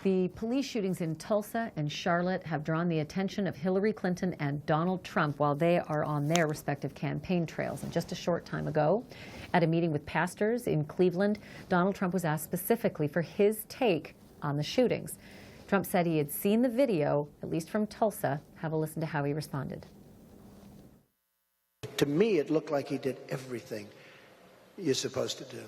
The police shootings in Tulsa and Charlotte have drawn the attention of Hillary Clinton and Donald Trump while they are on their respective campaign trails. And just a short time ago, at a meeting with pastors in Cleveland, Donald Trump was asked specifically for his take on the shootings. Trump said he had seen the video, at least from Tulsa. Have a listen to how he responded. To me, it looked like he did everything you're supposed to do.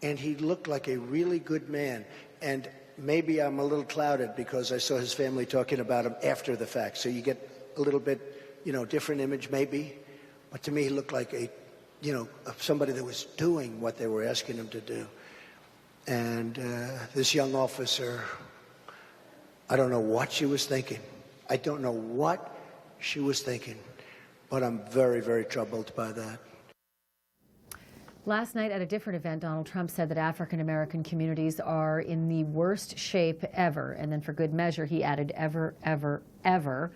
And he looked like a really good man. And maybe I'm a little clouded because I saw his family talking about him after the fact. So you get a little bit, different image maybe. But to me, he looked like somebody that was doing what they were asking him to do. And this young officer, I don't know what she was thinking. I don't know what she was thinking. But I'm very, very troubled by that. Last night at a different event, Donald Trump said that African-American communities are in the worst shape ever. And then for good measure, he added ever, ever, ever.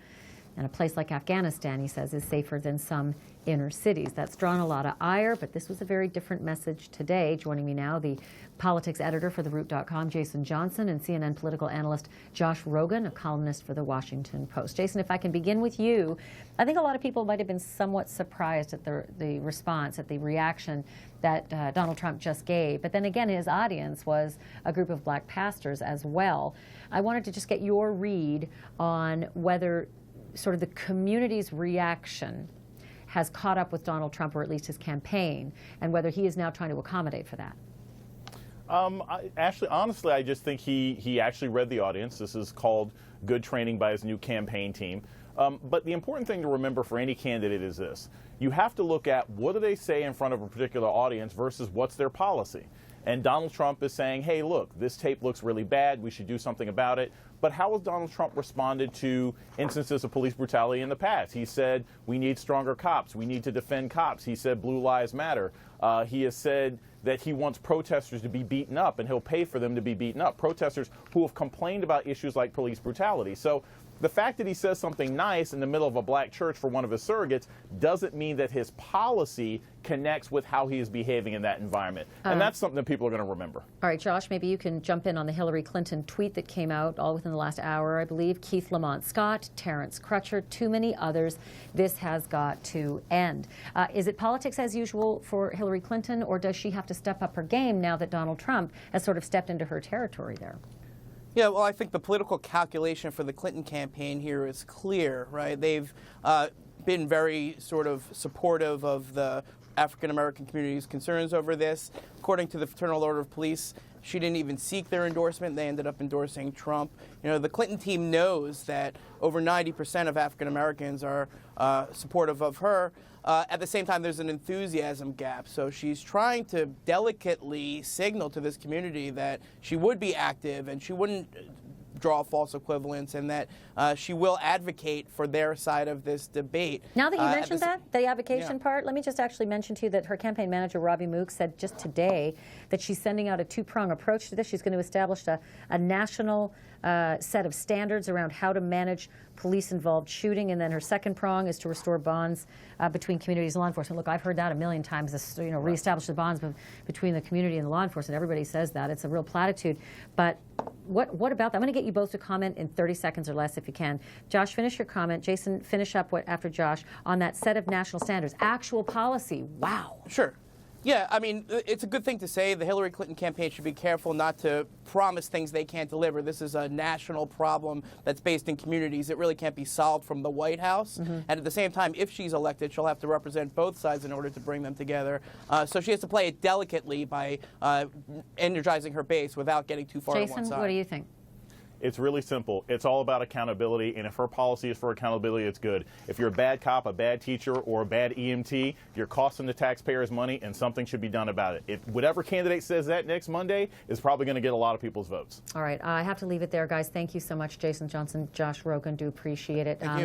And a place like Afghanistan, he says, is safer than some inner cities. That's drawn a lot of ire, but this was a very different message today. Joining me now, the politics editor for TheRoot.com, Jason Johnson, and CNN political analyst Josh Rogin, a columnist for The Washington Post. Jason, if I can begin with you, I think a lot of people might have been somewhat surprised at the response, at the reaction that Donald Trump just gave. But then again, his audience was a group of black pastors as well. I wanted to just get your read on whether sort of the community's reaction has caught up with Donald Trump, or at least his campaign, and whether he is now trying to accommodate for that. Honestly, I just think he actually read the audience. This is called good training by his new campaign team. But the important thing to remember for any candidate is this. You have to look at what do they say in front of a particular audience versus what's their policy. And Donald Trump is saying, hey, look, this tape looks really bad. We should do something about it. But how has Donald Trump responded to instances of police brutality in the past? He said, we need stronger cops. We need to defend cops. He said, blue lives matter. He has said that he wants protesters to be beaten up, and he'll pay for them to be beaten up. Protesters who have complained about issues like police brutality. So the fact that he says something nice in the middle of a black church for one of his surrogates doesn't mean that his policy connects with how he is behaving in that environment. And that's something that people are going to remember. All right, Josh, maybe you can jump in on the Hillary Clinton tweet that came out all within the last hour, I believe. Keith Lamont Scott, Terrence Crutcher, too many others. This has got to end. Is it politics as usual for Hillary Clinton, or does she have to step up her game now that Donald Trump has sort of stepped into her territory there? Yeah, well, I think the political calculation for the Clinton campaign here is clear, right? They've been very sort of supportive of the African-American community's concerns over this. According to the Fraternal Order of Police, she didn't even seek their endorsement. They ended up endorsing Trump. The Clinton team knows that over 90% of African-Americans are supportive of her. At the same time, there's an enthusiasm gap. So she's trying to delicately signal to this community that she would be active and she wouldn't draw false equivalence, and that she will advocate for their side of this debate. Now that you mentioned the advocation part, let me just actually mention to you that her campaign manager, Robbie Mook, said just today that she's sending out a two-prong approach to this. She's going to establish a national set of standards around how to manage police-involved shooting, and then her second prong is to restore bonds between communities and law enforcement. Look, I've heard that a million times, this, reestablish the bonds between the community and the law enforcement. Everybody says that. It's a real platitude. But what about that? I'm going to get you both to comment in 30 seconds or less if you can. Josh, finish your comment. Jason, finish up after Josh on that set of national standards. Actual policy. Wow. Sure. Yeah, I mean, it's a good thing to say. The Hillary Clinton campaign should be careful not to promise things they can't deliver. This is a national problem that's based in communities. It really can't be solved from the White House. And at the same time, if she's elected, she'll have to represent both sides in order to bring them together. So she has to play it delicately by energizing her base without getting too far to one side. Jason, what do you think? It's really simple. It's all about accountability, and if her policy is for accountability, it's good. If you're a bad cop, a bad teacher, or a bad EMT, you're costing the taxpayers money, and something should be done about it. If whatever candidate says that next Monday is probably going to get a lot of people's votes. All right. I have to leave it there, guys. Thank you so much, Jason Johnson, Josh Rogin. Do appreciate it. Thank you.